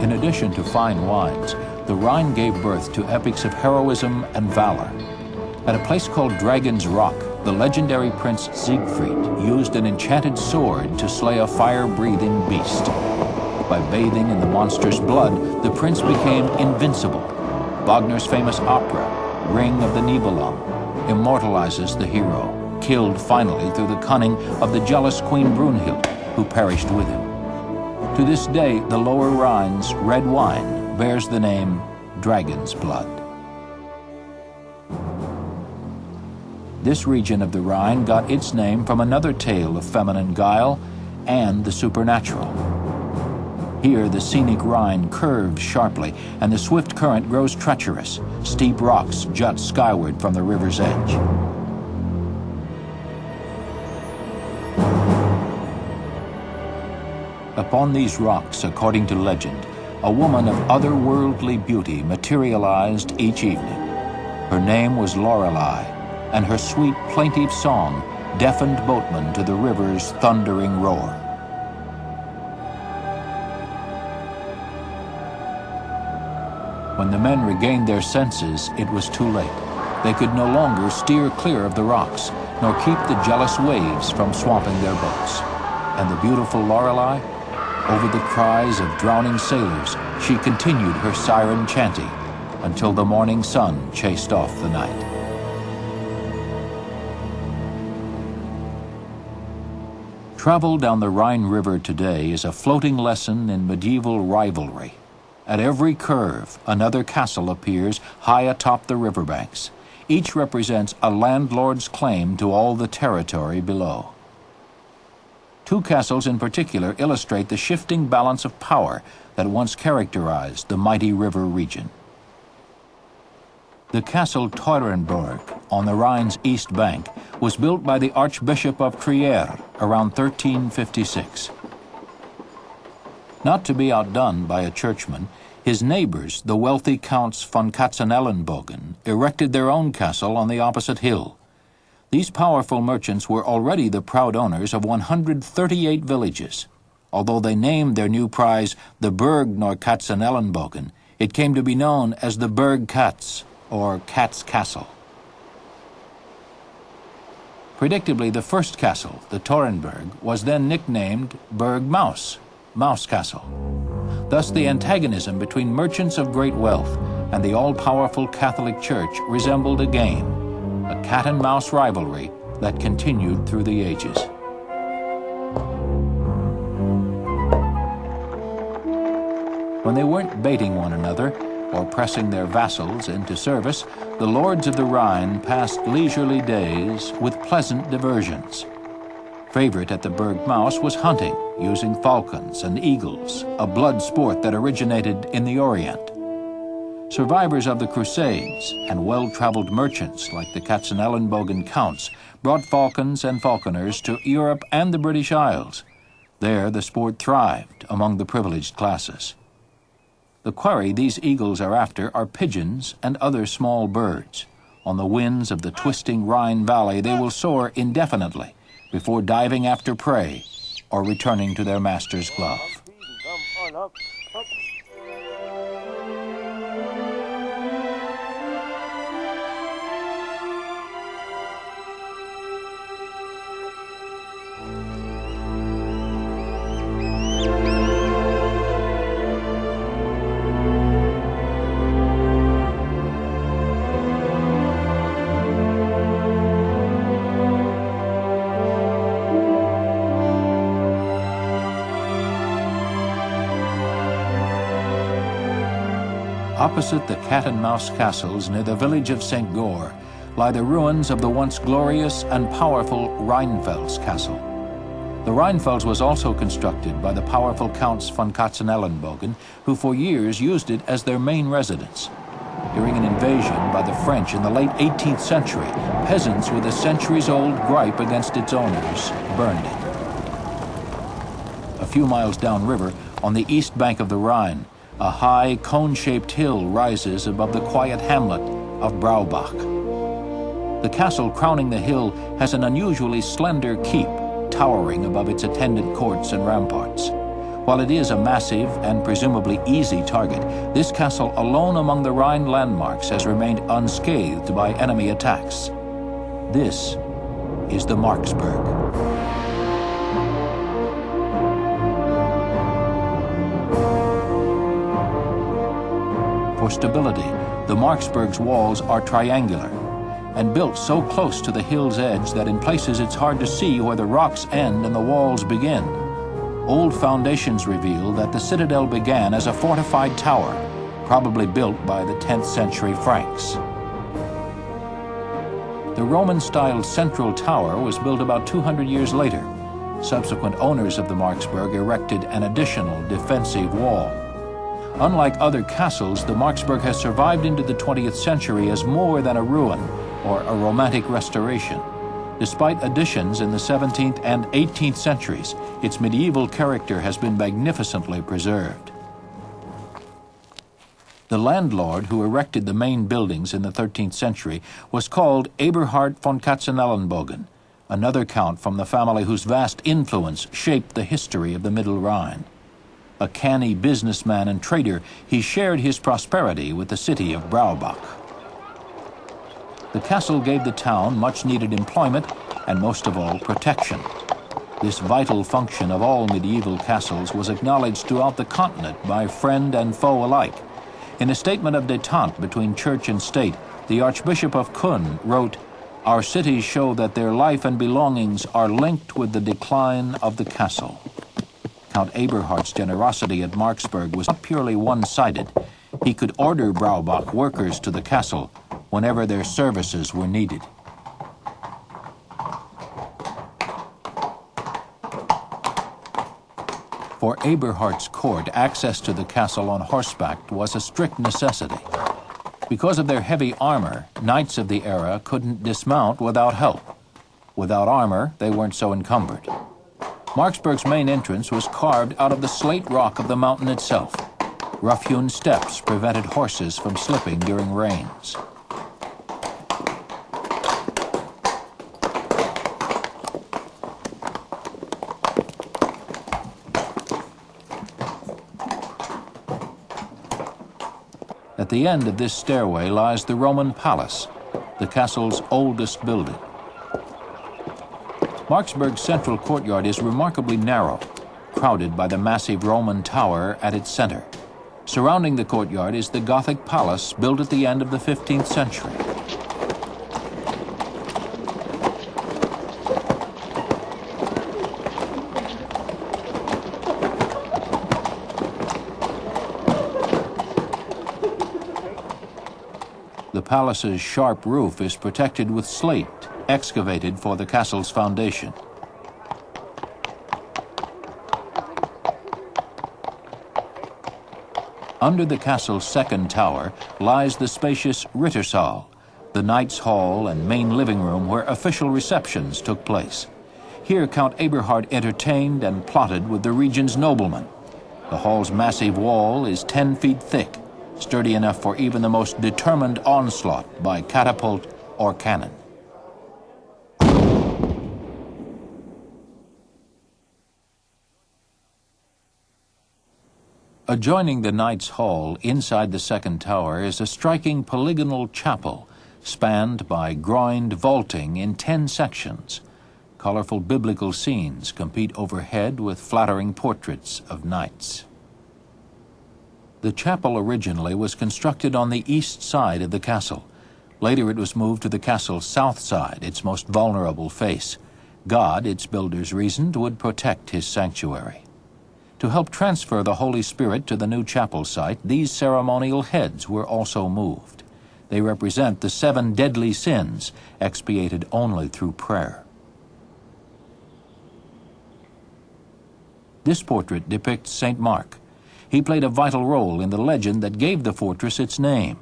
In addition to fine wines, the Rhine gave birth to epics of heroism and valor. At a place called Dragon's Rock, the legendary Prince Siegfried used an enchanted sword to slay a fire-breathing beast. By bathing in the monster's blood, the prince became invincible. Wagner's famous opera, Ring of the Nibelung, immortalizes the hero, killed finally through the cunning of the jealous Queen Brunhild, who perished with him. To this day, the Lower Rhine's red wine bears the name Dragon's Blood. This region of the Rhine got its name from another tale of feminine guile and the supernatural. Here, the scenic Rhine curves sharply, and the swift current grows treacherous. Steep rocks jut skyward from the river's edge. Upon these rocks, according to legend, a woman of otherworldly beauty materialized each evening. Her name was Lorelei, and her sweet, plaintive song deafened boatmen to the river's thundering roar. When the men regained their senses, it was too late. They could no longer steer clear of the rocks, nor keep the jealous waves from swamping their boats. And the beautiful Lorelei, over the cries of drowning sailors, she continued her siren chanting until the morning sun chased off the night. Travel down the Rhine River today is a floating lesson in medieval rivalry. At every curve, another castle appears high atop the riverbanks. Each represents a landlord's claim to all the territory below. Two castles in particular illustrate the shifting balance of power that once characterized the mighty river region. The castle Teurenberg, on the Rhine's east bank, was built by the Archbishop of Trier around 1356. Not to be outdone by a churchman, his neighbors, the wealthy Counts von Katzenelnbogen, erected their own castle on the opposite hill. These powerful merchants were already the proud owners of 138 villages. Although they named their new prize the Burg nor Katzenelnbogen, it came to be known as the Burg Katz, or Cat's Castle. Predictably, the first castle, the Teurenberg, was then nicknamed Burg Maus, Mouse Castle. Thus, the antagonism between merchants of great wealth and the all-powerful Catholic Church resembled a game, a cat-and-mouse rivalry that continued through the ages. When they weren't baiting one another or pressing their vassals into service, the lords of the Rhine passed leisurely days with pleasant diversions. Favorite at the Burg Maus was hunting, using falcons and eagles, a blood sport that originated in the Orient. Survivors of the Crusades and well-traveled merchants like the Katzenelnbogen Counts brought falcons and falconers to Europe and the British Isles. There the sport thrived among the privileged classes. The quarry these eagles are after are pigeons and other small birds. On the winds of the twisting Rhine Valley, they will soar indefinitely before diving after prey or returning to their master's glove. Opposite the cat-and-mouse castles near the village of St. Goar lie the ruins of the once glorious and powerful Rheinfels Castle. The Rheinfels was also constructed by the powerful Counts von Katzenelnbogen, who for years used it as their main residence. During an invasion by the French in the late 18th century, peasants with a centuries-old gripe against its owners burned it. A few miles downriver, on the east bank of the Rhine, a high, cone-shaped hill rises above the quiet hamlet of Braubach. The castle crowning the hill has an unusually slender keep, towering above its attendant courts and ramparts. While it is a massive and presumably easy target, this castle alone among the Rhine landmarks has remained unscathed by enemy attacks. This is the Marksburg. For stability, the Marksburg's walls are triangular and built so close to the hill's edge that in places it's hard to see where the rocks end and the walls begin. Old foundations reveal that the citadel began as a fortified tower, probably built by the 10th century Franks. The Roman-styled central tower was built about 200 years later. Subsequent owners of the Marksburg erected an additional defensive wall. Unlike other castles, the Marksburg has survived into the 20th century as more than a ruin or a romantic restoration. Despite additions in the 17th and 18th centuries, its medieval character has been magnificently preserved. The landlord who erected the main buildings in the 13th century was called Eberhard von Katzenelnbogen, another count from the family whose vast influence shaped the history of the Middle Rhine. A canny businessman and trader, he shared his prosperity with the city of Braubach. The castle gave the town much-needed employment and, most of all, protection. This vital function of all medieval castles was acknowledged throughout the continent by friend and foe alike. In a statement of détente between church and state, the Archbishop of Cologne wrote, "Our cities show that their life and belongings are linked with the decline of the castle." Count Eberhard's generosity at Marksburg was not purely one-sided. He could order Braubach workers to the castle whenever their services were needed. For Eberhard's court, access to the castle on horseback was a strict necessity. Because of their heavy armor, knights of the era couldn't dismount without help. Without armor, they weren't so encumbered. Marksburg's main entrance was carved out of the slate rock of the mountain itself. Rough-hewn steps prevented horses from slipping during rains. At the end of this stairway lies the Roman Palace, the castle's oldest building. Marksburg's central courtyard is remarkably narrow, crowded by the massive Roman tower at its center. Surrounding the courtyard is the Gothic palace built at the end of the 15th century. The palace's sharp roof is protected with slate excavated for the castle's foundation. Under the castle's second tower lies the spacious Rittersaal, the Knight's Hall and main living room where official receptions took place. Here Count Eberhard entertained and plotted with the region's noblemen. The hall's massive wall is 10 feet thick, sturdy enough for even the most determined onslaught by catapult or cannon. Adjoining the Knight's Hall, inside the second tower, is a striking polygonal chapel, spanned by groined vaulting in 10 sections. Colorful biblical scenes compete overhead with flattering portraits of knights. The chapel originally was constructed on the east side of the castle. Later it was moved to the castle's south side, its most vulnerable face. God, its builders reasoned, would protect his sanctuary. To help transfer the Holy Spirit to the new chapel site, these ceremonial heads were also moved. They represent the 7 deadly sins, expiated only through prayer. This portrait depicts St. Mark. He played a vital role in the legend that gave the fortress its name.